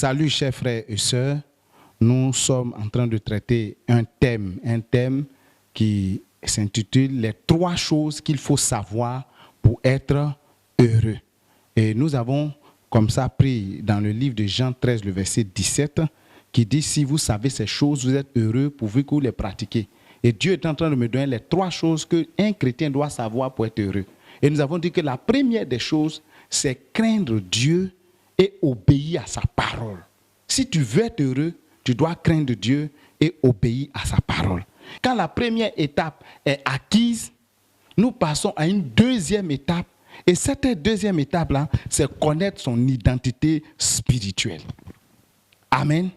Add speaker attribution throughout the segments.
Speaker 1: Salut chers frères et sœurs, nous sommes en train de traiter un thème qui s'intitule « Les 3 choses qu'il faut savoir pour être heureux ». Et nous avons comme ça pris dans le livre de Jean 13, le verset 17, qui dit « Si vous savez ces choses, vous êtes heureux pourvu que vous les pratiquez ». Et Dieu est en train de me donner les 3 choses qu'un chrétien doit savoir pour être heureux. Et nous avons dit que la première des choses, c'est craindre Dieu et obéir à sa parole. Si tu veux être heureux, tu dois craindre Dieu et obéir à sa parole. Quand la première étape est acquise, nous passons à une deuxième étape. Et cette deuxième étape-là, c'est connaître son identité spirituelle. Amen.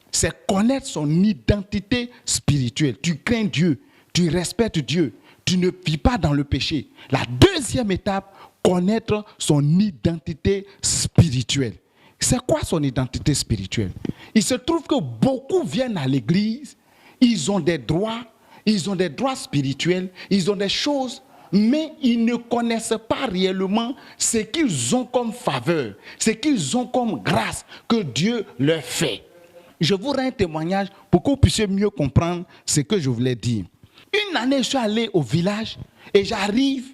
Speaker 1: C'est connaître son identité spirituelle. Tu crains Dieu, tu respectes Dieu, tu ne vis pas dans le péché. La deuxième étape, connaître son identité spirituelle. C'est quoi son identité spirituelle? Il se trouve que beaucoup viennent à l'église, ils ont des droits spirituels, ils ont des choses, mais ils ne connaissent pas réellement ce qu'ils ont comme faveur, ce qu'ils ont comme grâce que Dieu leur fait. Je vous rends un témoignage pour que vous puissiez mieux comprendre ce que je voulais dire. Une année, je suis allé au village et j'arrive.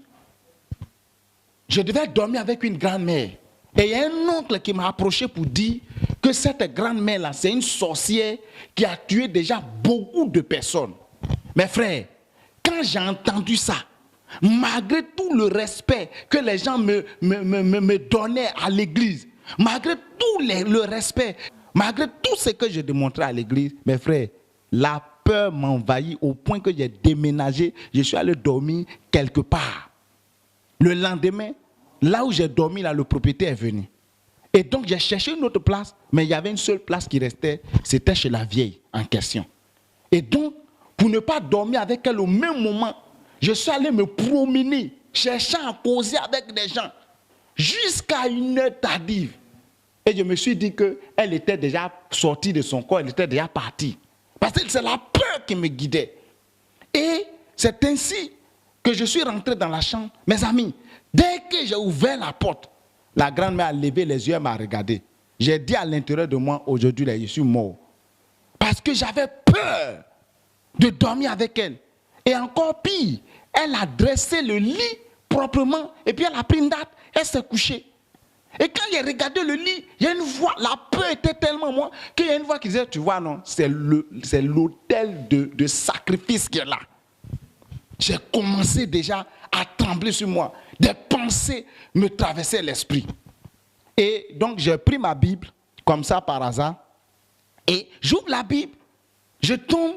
Speaker 1: Je devais dormir avec une grand-mère. Et il y a un oncle qui m'a approché pour dire que cette grand-mère-là, c'est une sorcière qui a tué déjà beaucoup de personnes. Mes frères, quand j'ai entendu ça, malgré tout le respect que les gens me donnaient à l'église, malgré tout le respect, malgré tout ce que je démontrais à l'église, mes frères, la peur m'envahit au point que j'ai déménagé, je suis allé dormir quelque part. Le lendemain, là où j'ai dormi, là, le propriétaire est venu. Et donc, j'ai cherché une autre place, mais il y avait une seule place qui restait, c'était chez la vieille en question. Et donc, pour ne pas dormir avec elle au même moment, je suis allé me promener, cherchant à causer avec des gens, jusqu'à une heure tardive. Et je me suis dit qu'elle était déjà sortie de son corps, elle était déjà partie. Parce que c'est la peur qui me guidait. Et c'est ainsi que je suis rentré dans la chambre. Mes amis, dès que j'ai ouvert la porte, la grand-mère a levé les yeux et m'a regardé. J'ai dit à l'intérieur de moi, aujourd'hui, là, je suis mort. Parce que j'avais peur de dormir avec elle. Et encore pire, elle a dressé le lit proprement et puis elle a pris une date, elle s'est couchée. Et quand j'ai regardé le lit, il y a une voix, la peur était tellement moi, qu'il y a une voix qui disait, tu vois, non, c'est l'autel de sacrifice qui est là. J'ai commencé déjà à trembler sur moi. Des pensées me traversaient l'esprit. Et donc, j'ai pris ma Bible, comme ça par hasard, et j'ouvre la Bible, je tombe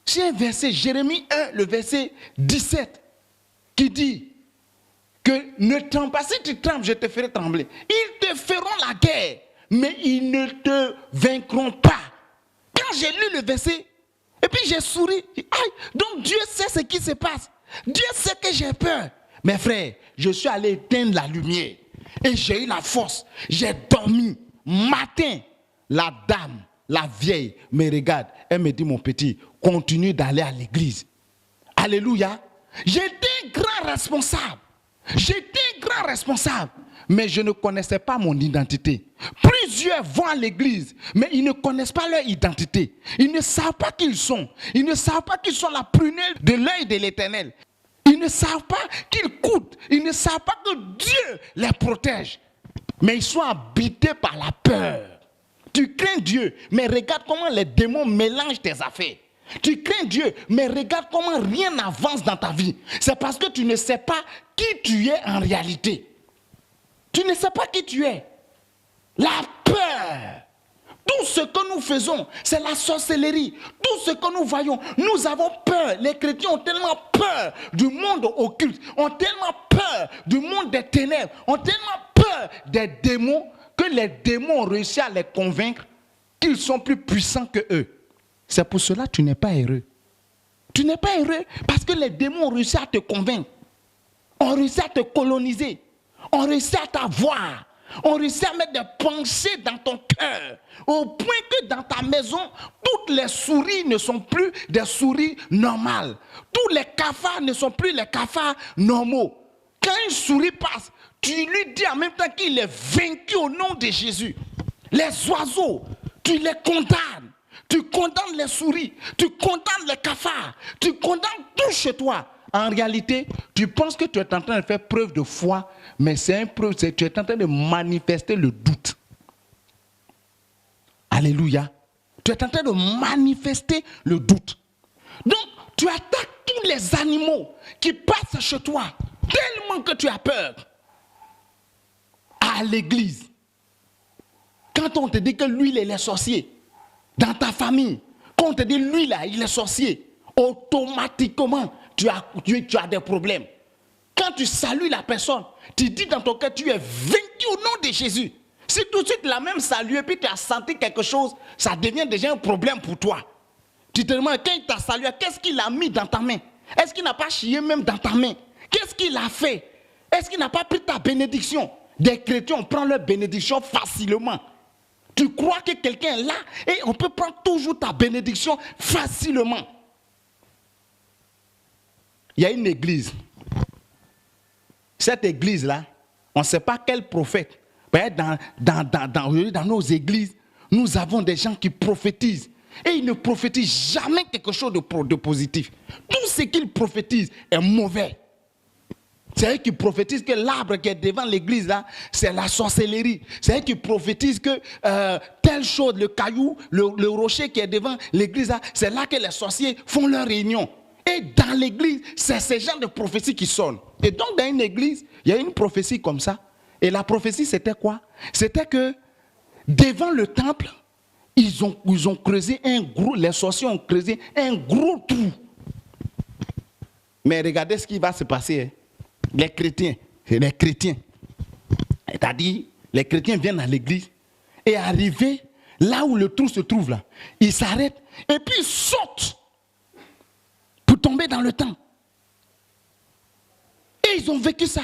Speaker 1: sur un verset, Jérémie 1, le verset 17, qui dit que ne tremble pas. Si tu trembles, je te ferai trembler. Ils te feront la guerre, mais ils ne te vaincront pas. Quand j'ai lu le verset, et puis j'ai souri. Aïe, donc Dieu sait ce qui se passe. Dieu sait que j'ai peur. Mes frères, je suis allé éteindre la lumière. Et j'ai eu la force. J'ai dormi. Matin, la dame, la vieille, me regarde. Elle me dit, mon petit, continue d'aller à l'église. Alléluia. J'étais un grand responsable. J'étais un grand responsable. Mais je ne connaissais pas mon identité. Plusieurs vont à l'église, mais ils ne connaissent pas leur identité. Ils ne savent pas qui ils sont. Ils ne savent pas qu'ils sont la prunelle de l'œil de l'Éternel. Ils ne savent pas qu'ils coûtent. Ils ne savent pas que Dieu les protège. Mais ils sont habités par la peur. Tu crains Dieu, mais regarde comment les démons mélangent tes affaires. Tu crains Dieu, mais regarde comment rien n'avance dans ta vie. C'est parce que tu ne sais pas qui tu es en réalité. Tu ne sais pas qui tu es. La peur. Tout ce que nous faisons, c'est la sorcellerie. Tout ce que nous voyons, nous avons peur. Les chrétiens ont tellement peur du monde occulte, ont tellement peur du monde des ténèbres, ont tellement peur des démons que les démons ont réussi à les convaincre qu'ils sont plus puissants que eux. C'est pour cela que tu n'es pas heureux. Tu n'es pas heureux parce que les démons ont réussi à te convaincre, ont réussi à te coloniser, ont réussi à t'avoir. On réussit à mettre des pensées dans ton cœur, au point que dans ta maison, toutes les souris ne sont plus des souris normales. Tous les cafards ne sont plus les cafards normaux. Quand une souris passe, tu lui dis en même temps qu'il est vaincu au nom de Jésus. Les oiseaux, tu les condamnes. Tu condamnes les souris, tu condamnes les cafards, tu condamnes tout chez toi. En réalité, tu penses que tu es en train de faire preuve de foi, mais tu es en train de manifester le doute. Alléluia. Tu es en train de manifester le doute. Donc, tu attaques tous les animaux qui passent chez toi, tellement que tu as peur. À l'église, quand on te dit que lui, il est sorcier, dans ta famille, quand on te dit lui là, il est sorcier, automatiquement, tu as des problèmes. Quand tu salues la personne, tu dis dans ton cœur, tu es vaincu au nom de Jésus. Si tout de suite la même salué, puis tu as senti quelque chose, ça devient déjà un problème pour toi. Tu te demandes, quand il t'a salué, qu'est-ce qu'il a mis dans ta main? Est-ce qu'il n'a pas chié même dans ta main? Qu'est-ce qu'il a fait? Est-ce qu'il n'a pas pris ta bénédiction? Des chrétiens, on prend leur bénédiction facilement. Tu crois que quelqu'un est là et on peut prendre toujours ta bénédiction facilement. Il y a une église. Cette église-là, on ne sait pas quel prophète. Dans nos églises, nous avons des gens qui prophétisent. Et ils ne prophétisent jamais quelque chose de positif. Tout ce qu'ils prophétisent est mauvais. C'est eux qui prophétisent que l'arbre qui est devant l'église là, c'est la sorcellerie. C'est eux qui prophétisent que telle chose, le caillou, le rocher qui est devant l'église là, c'est là que les sorciers font leur réunion. Et dans l'église, c'est ces genres de prophéties qui sonnent. Et donc dans une église, il y a une prophétie comme ça. Et la prophétie c'était quoi? C'était que devant le temple, ils ont creusé un gros, les sorciers ont creusé un gros trou. Mais regardez ce qui va se passer. Hein. Les chrétiens, c'est-à-dire les chrétiens viennent à l'église et arrivés là où le trou se trouve là, ils s'arrêtent et puis ils sautent pour tomber dans le temple. Et ils ont vécu ça.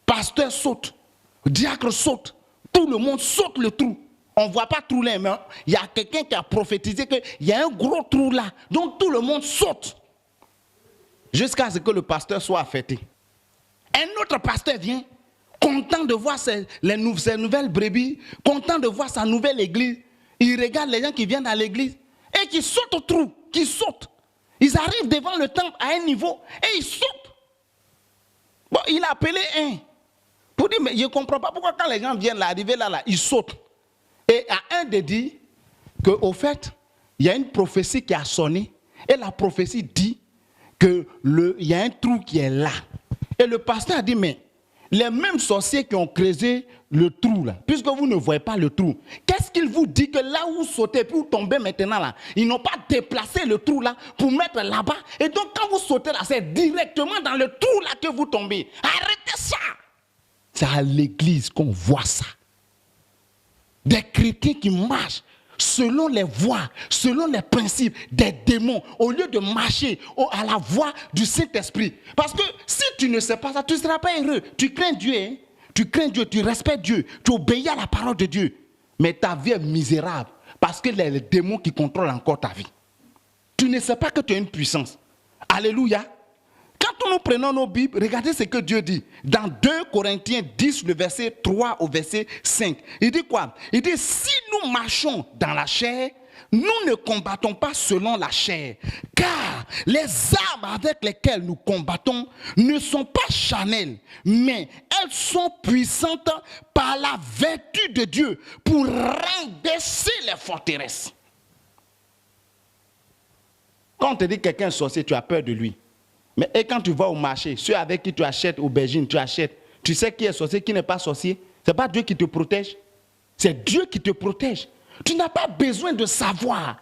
Speaker 1: Pasteur saute, diacre saute, tout le monde saute le trou. On ne voit pas trou là, mais il y a quelqu'un qui a prophétisé qu'il y a un gros trou là. Donc tout le monde saute jusqu'à ce que le pasteur soit affecté. Un autre pasteur vient, content de voir ses nouvelles brebis, content de voir sa nouvelle église. Il regarde les gens qui viennent à l'église et qui sautent au trou, qui sautent. Ils arrivent devant le temple à un niveau et ils sautent. Bon, il a appelé un pour dire, mais je ne comprends pas pourquoi quand les gens viennent là, arriver là, ils sautent. Et à un de dit qu'au fait, il y a une prophétie qui a sonné et la prophétie dit qu'il y a un trou qui est là. Et le pasteur a dit, mais les mêmes sorciers qui ont creusé le trou là, puisque vous ne voyez pas le trou, qu'est-ce qu'il vous dit que là où vous sautez, puis vous tombez maintenant là, ils n'ont pas déplacé le trou là pour mettre là-bas. Et donc quand vous sautez là, c'est directement dans le trou là que vous tombez. Arrêtez ça! C'est à l'église qu'on voit ça. Des chrétiens qui marchent selon les voies, selon les principes des démons, au lieu de marcher à la voie du Saint-Esprit. Parce que si tu ne sais pas ça, tu ne seras pas heureux. Tu crains Dieu, hein? Tu crains Dieu, tu respectes Dieu, tu obéis à la parole de Dieu. Mais ta vie est misérable parce que les démons qui contrôlent encore ta vie. Tu ne sais pas que tu as une puissance. Alléluia. Quand nous prenons nos Bibles, regardez ce que Dieu dit. Dans 2 Corinthiens 10, le verset 3 au verset 5. Il dit quoi? Il dit, si nous marchons dans la chair, nous ne combattons pas selon la chair. Car les armes avec lesquelles nous combattons ne sont pas charnelles, mais elles sont puissantes par la vertu de Dieu pour rabaisser les forteresses. Quand on te dit quelqu'un est sorcier, tu as peur de lui. Mais et quand tu vas au marché, ceux avec qui tu achètes aubergine, tu achètes, tu sais qui est sorcier, qui n'est pas sorcier. Ce n'est pas Dieu qui te protège, c'est Dieu qui te protège. Tu n'as pas besoin de savoir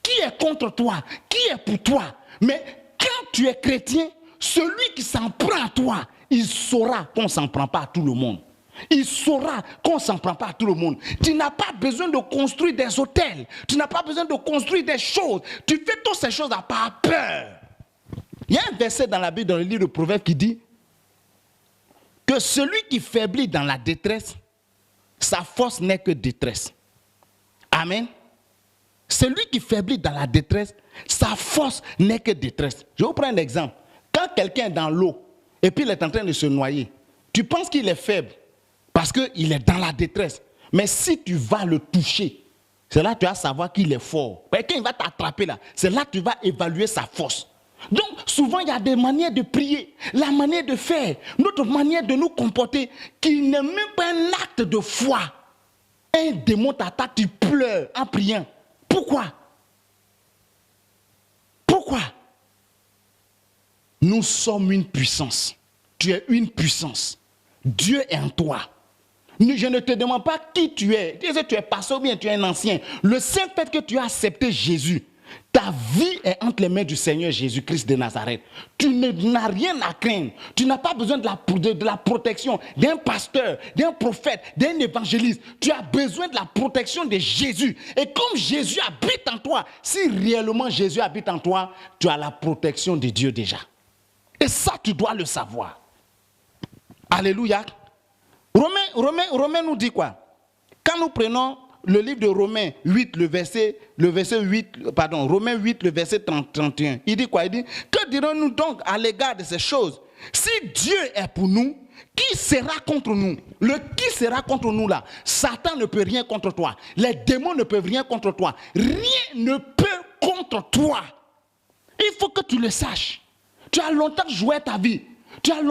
Speaker 1: qui est contre toi, qui est pour toi. Mais quand tu es chrétien, celui qui s'en prend à toi, il saura qu'on ne s'en prend pas à tout le monde. Il saura qu'on ne s'en prend pas à tout le monde. Tu n'as pas besoin de construire des hôtels. Tu n'as pas besoin de construire des choses. Tu fais toutes ces choses par peur. Il y a un verset dans la Bible, dans le livre de Proverbes, qui dit que celui qui faiblit dans la détresse, sa force n'est que détresse. Amen. Celui qui faiblit dans la détresse, sa force n'est que détresse. Je vous prends un exemple. Quand quelqu'un est dans l'eau et puis il est en train de se noyer, tu penses qu'il est faible parce qu'il est dans la détresse. Mais si tu vas le toucher, C'est là que tu vas savoir qu'il est fort. Quand il va t'attraper là, c'est là que tu vas évaluer sa force. Donc, souvent, il y a des manières de prier, la manière de faire, notre manière de nous comporter, qui n'est même pas un acte de foi. Un démon t'attaque, tu pleures en priant. Pourquoi? Pourquoi? Nous sommes une puissance. Tu es une puissance. Dieu est en toi. Je ne te demande pas qui tu es. Tu es pasteur ou bien tu es un ancien. Le simple fait que tu as accepté Jésus, ta vie est entre les mains du Seigneur Jésus-Christ de Nazareth. Tu n'as rien à craindre. Tu n'as pas besoin de la protection d'un pasteur, d'un prophète, d'un évangéliste. Tu as besoin de la protection de Jésus. Et comme Jésus habite en toi, si réellement Jésus habite en toi, tu as la protection de Dieu déjà. Et ça, tu dois le savoir. Alléluia. Romains nous dit quoi? Quand nous prenons le livre de Romains 8, Romains 8, le verset 31, il dit quoi? Il dit, que dirons-nous donc à l'égard de ces choses? Si Dieu est pour nous, qui sera contre nous? Le qui sera contre nous là? Satan ne peut rien contre toi. Les démons ne peuvent rien contre toi. Rien ne peut contre toi. Il faut que tu le saches. Tu as longtemps joué ta vie. Il y a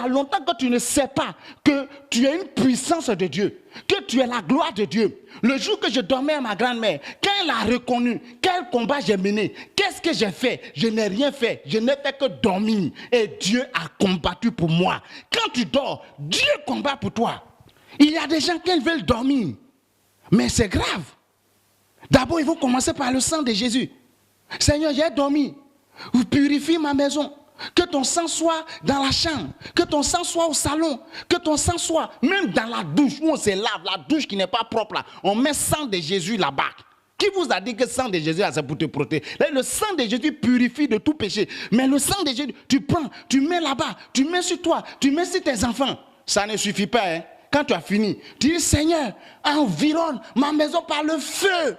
Speaker 1: longtemps que tu ne sais pas que tu es une puissance de Dieu, que tu es la gloire de Dieu. Le jour que je dormais à ma grand-mère, quand elle a reconnu quel combat j'ai mené, qu'est-ce que j'ai fait? Je n'ai rien fait, je n'ai fait que dormir. Et Dieu a combattu pour moi. Quand tu dors, Dieu combat pour toi. Il y a des gens qui veulent dormir, mais c'est grave. D'abord, il faut commencer par le sang de Jésus. Seigneur, j'ai dormi, purifie ma maison. Que ton sang soit dans la chambre, que ton sang soit au salon, que ton sang soit même dans la douche où on se lave, la douche qui n'est pas propre là. On met sang de Jésus là-bas. Qui vous a dit que le sang de Jésus c'est pour te protéger? Le sang de Jésus purifie de tout péché. Mais le sang de Jésus, tu prends, tu mets là-bas, tu mets sur toi, tu mets sur tes enfants. Ça ne suffit pas. Hein? Quand tu as fini, tu dis Seigneur, environne ma maison par le feu.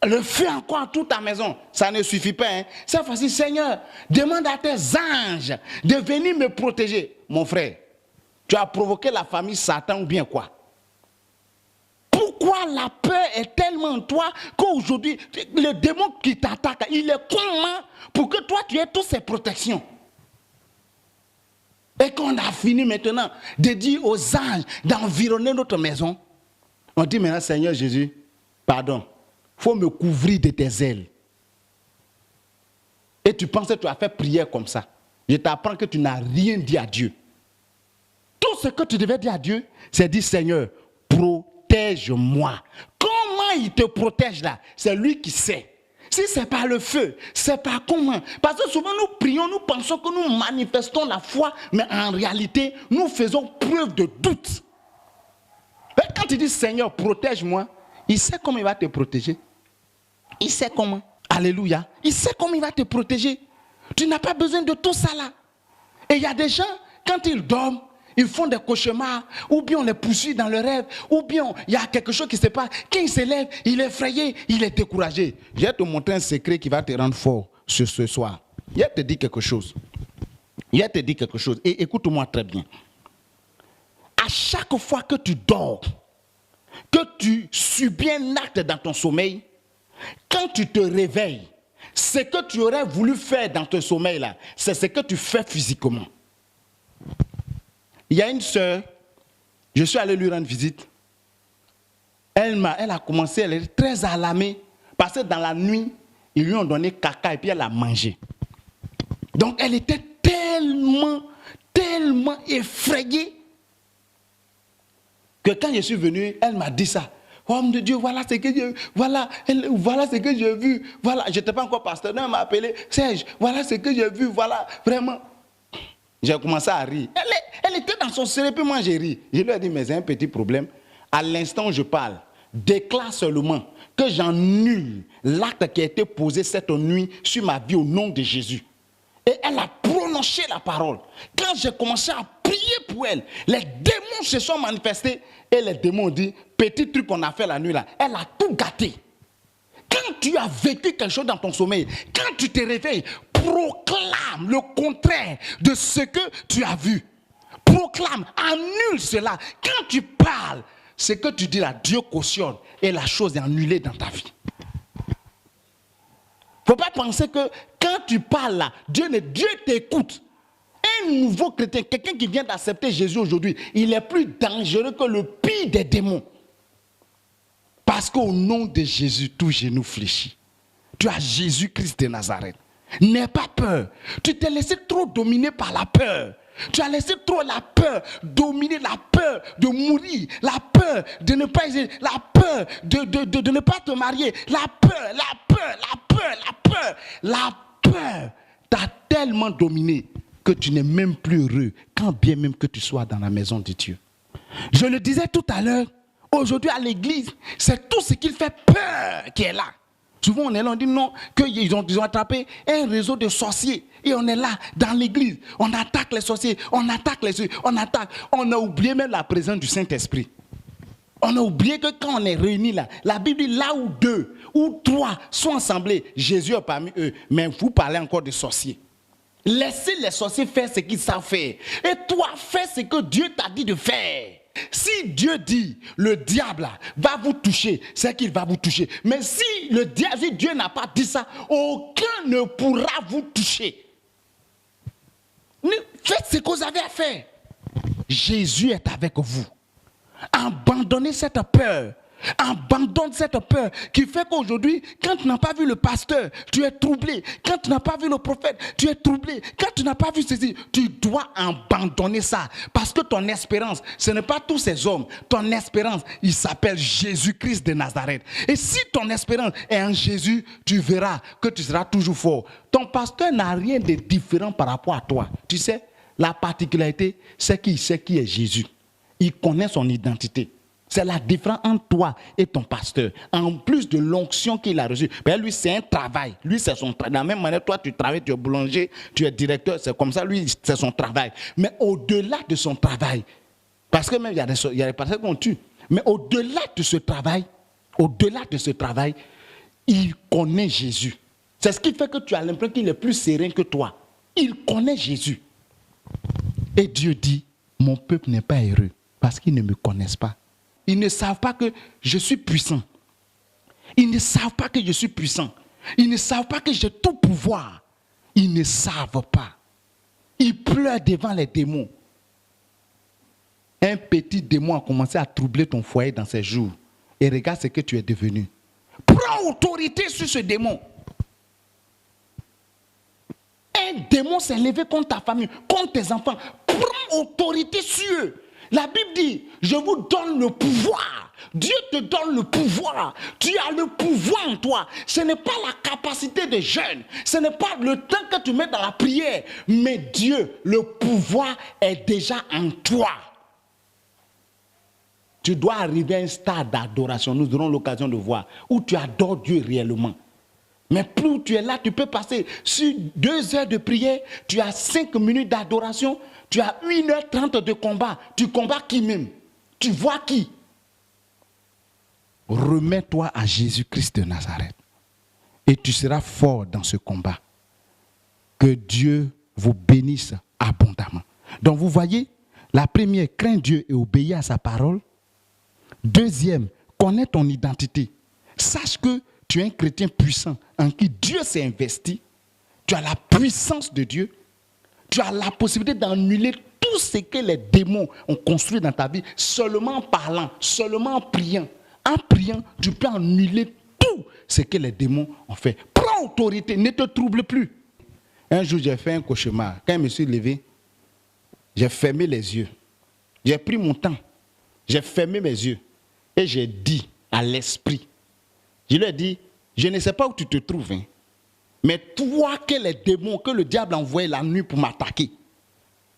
Speaker 1: Le feu encore à toute ta maison, ça ne suffit pas. Hein? Cette fois-ci, Seigneur, demande à tes anges de venir me protéger. Mon frère, tu as provoqué la famille Satan ou bien quoi? Pourquoi la peur est tellement en toi qu'aujourd'hui, le démon qui t'attaque, il est comment pour que toi tu aies toutes ces protections? Et qu'on a fini maintenant de dire aux anges d'environner notre maison, on dit maintenant, Seigneur Jésus, pardon. Il faut me couvrir de tes ailes. Et tu penses que tu as fait prière comme ça. Je t'apprends que tu n'as rien dit à Dieu. Tout ce que tu devais dire à Dieu, c'est dire Seigneur, protège-moi. Comment il te protège là? C'est lui qui sait. Si ce n'est pas le feu, c'est pas comment. Parce que souvent nous prions, nous pensons que nous manifestons la foi, mais en réalité, nous faisons preuve de doute. Et quand tu dis Seigneur, protège-moi, il sait comment il va te protéger. Il sait comment. Alléluia. Il sait comment il va te protéger. Tu n'as pas besoin de tout ça là. Et il y a des gens, quand ils dorment, ils font des cauchemars, ou bien on les poursuit dans le rêve, ou bien il y a quelque chose qui se passe. Quand il se lève, il est effrayé, il est découragé. Je vais te montrer un secret qui va te rendre fort ce soir. Je vais te dire quelque chose. Je vais te dire quelque chose. Et écoute-moi très bien. À chaque fois que tu dors, que tu subis un acte dans ton sommeil, quand tu te réveilles, ce que tu aurais voulu faire dans ton sommeil là, c'est ce que tu fais physiquement. Il y a une sœur, je suis allé lui rendre visite. Elle a commencé, elle est très alarmée parce que dans la nuit, ils lui ont donné caca et puis elle a mangé. Donc elle était tellement effrayée que quand je suis venu, elle m'a dit ça. Homme de Dieu, voilà ce que j'ai vu. Voilà, je n'étais pas encore pasteur. Non, elle m'a appelé Serge, voilà ce que j'ai vu. Voilà, vraiment. J'ai commencé à rire. Elle était dans son série, puis moi j'ai ri. Je lui ai dit, mais c'est un petit problème. À l'instant où je parle, déclare seulement que j'annule l'acte qui a été posé cette nuit sur ma vie au nom de Jésus. Et elle a prononcé la parole. Quand j'ai commencé à prier pour elle, les démons se sont manifestés et les démons ont dit, petit truc qu'on a fait la nuit là, elle a tout gâté. Quand tu as vécu quelque chose dans ton sommeil, quand tu te réveilles, proclame le contraire de ce que tu as vu. Proclame, annule cela. Quand tu parles, ce que tu dis là, Dieu cautionne et la chose est annulée dans ta vie. Il ne faut pas penser que quand tu parles là, Dieu t'écoute. Un nouveau chrétien, quelqu'un qui vient d'accepter Jésus aujourd'hui, il est plus dangereux que le pire des démons. Parce qu'au nom de Jésus, tout genou fléchit. Tu as Jésus-Christ de Nazareth. N'aie pas peur. Tu t'es laissé trop dominer par la peur. Tu as laissé trop la peur dominer, la peur de mourir, la peur de ne pas essayer, la peur de ne pas te marier, la peur t'a tellement dominé que tu n'es même plus heureux, quand bien même que tu sois dans la maison de Dieu. Je le disais tout à l'heure, aujourd'hui à l'église, c'est tout ce qui fait peur qui est là. Souvent on est là, on dit non, qu'ils ont attrapé un réseau de sorciers. Et on est là, dans l'église, on attaque les sorciers, on attaque. On a oublié même la présence du Saint-Esprit. On a oublié que quand on est réunis là, la Bible dit là où 2 ou 3 sont assemblés, Jésus est parmi eux. Mais vous parlez encore de sorciers. Laissez les sorciers faire ce qu'ils savent faire. Et toi, fais ce que Dieu t'a dit de faire. Si Dieu dit, le diable va vous toucher, c'est qu'il va vous toucher. Mais si Dieu n'a pas dit ça, aucun ne pourra vous toucher. Faites ce que vous avez à faire. Jésus est avec vous. Abandonnez cette peur. Abandonne cette peur qui fait qu'aujourd'hui, quand tu n'as pas vu le pasteur, tu es troublé. Quand tu n'as pas vu le prophète, tu es troublé. Quand tu n'as pas vu ceci, tu dois abandonner ça. Parce que ton espérance, ce n'est pas tous ces hommes. Ton espérance, il s'appelle Jésus-Christ de Nazareth. Et si ton espérance est en Jésus, tu verras que tu seras toujours fort. Ton pasteur n'a rien de différent par rapport à toi. Tu sais, la particularité, c'est qu'il sait qui est Jésus. Il connaît son identité. C'est la différence entre toi et ton pasteur. En plus de l'onction qu'il a reçue. Ben lui, c'est un travail. Lui, c'est son travail. De la même manière, toi, tu travailles, tu es boulanger, tu es directeur, c'est comme ça. Lui, c'est son travail. Mais au-delà de son travail, parce que même il y a des pasteurs qu'on tue, mais au-delà de ce travail, il connaît Jésus. C'est ce qui fait que tu as l'impression qu'il est plus serein que toi. Il connaît Jésus. Et Dieu dit, mon peuple n'est pas heureux parce qu'ils ne me connaissent pas. Ils ne savent pas que je suis puissant. Ils ne savent pas que je suis puissant. Ils ne savent pas que j'ai tout pouvoir. Ils ne savent pas. Ils pleurent devant les démons. Un petit démon a commencé à troubler ton foyer dans ces jours. Et regarde ce que tu es devenu. Prends autorité sur ce démon. Un démon s'est levé contre ta famille, contre tes enfants. Prends autorité sur eux. La Bible dit, je vous donne le pouvoir. Dieu te donne le pouvoir. Tu as le pouvoir en toi. Ce n'est pas la capacité de jeûne. Ce n'est pas le temps que tu mets dans la prière. Mais Dieu, le pouvoir est déjà en toi. Tu dois arriver à un stade d'adoration. Nous aurons l'occasion de voir où tu adores Dieu réellement. Mais plus tu es là, tu peux passer sur 2 heures de prière, tu as 5 minutes d'adoration, tu as 1h30 de combat. Tu combats qui même? Tu vois qui? Remets-toi à Jésus-Christ de Nazareth et tu seras fort dans ce combat. Que Dieu vous bénisse abondamment. Donc vous voyez, la première, crains Dieu et obéis à sa parole. Deuxième, connais ton identité. Sache que tu es un chrétien puissant en qui Dieu s'est investi. Tu as la puissance de Dieu. Tu as la possibilité d'annuler tout ce que les démons ont construit dans ta vie seulement en parlant, seulement en priant. En priant, tu peux annuler tout ce que les démons ont fait. Prends autorité, ne te trouble plus. Un jour, j'ai fait un cauchemar. Quand je me suis levé, j'ai fermé les yeux. J'ai pris mon temps. J'ai fermé mes yeux. Et j'ai dit à l'esprit, je lui ai dit, je ne sais pas où tu te trouves, hein, mais toi que les démons, que le diable a envoyé la nuit pour m'attaquer,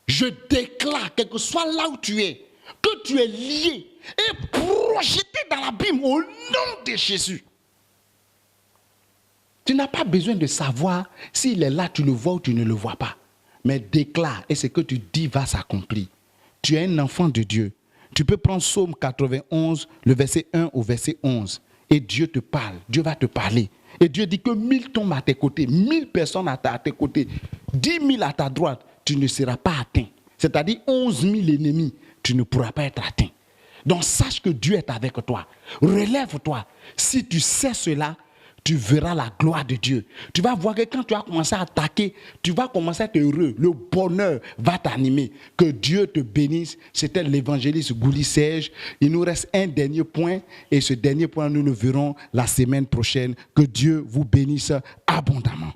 Speaker 1: je déclare, quel que soit là où tu es, que tu es lié et projeté dans l'abîme au nom de Jésus. Tu n'as pas besoin de savoir s'il est là, tu le vois ou tu ne le vois pas. Mais déclare et ce que tu dis va s'accomplir. Tu es un enfant de Dieu. Tu peux prendre Psaume 91, le verset 1 au verset 11. Et Dieu te parle, Dieu va te parler. Et Dieu dit que 1000 tombent à tes côtés, 1000 personnes à tes côtés, 10 000 à ta droite, tu ne seras pas atteint. C'est-à-dire 11 000 ennemis, tu ne pourras pas être atteint. Donc sache que Dieu est avec toi. Relève-toi. Si tu sais cela, tu verras la gloire de Dieu. Tu vas voir que quand tu vas commencer à attaquer, tu vas commencer à être heureux. Le bonheur va t'animer. Que Dieu te bénisse. C'était l'évangéliste Gouli Serge. Il nous reste un dernier point et ce dernier point, nous le verrons la semaine prochaine. Que Dieu vous bénisse abondamment.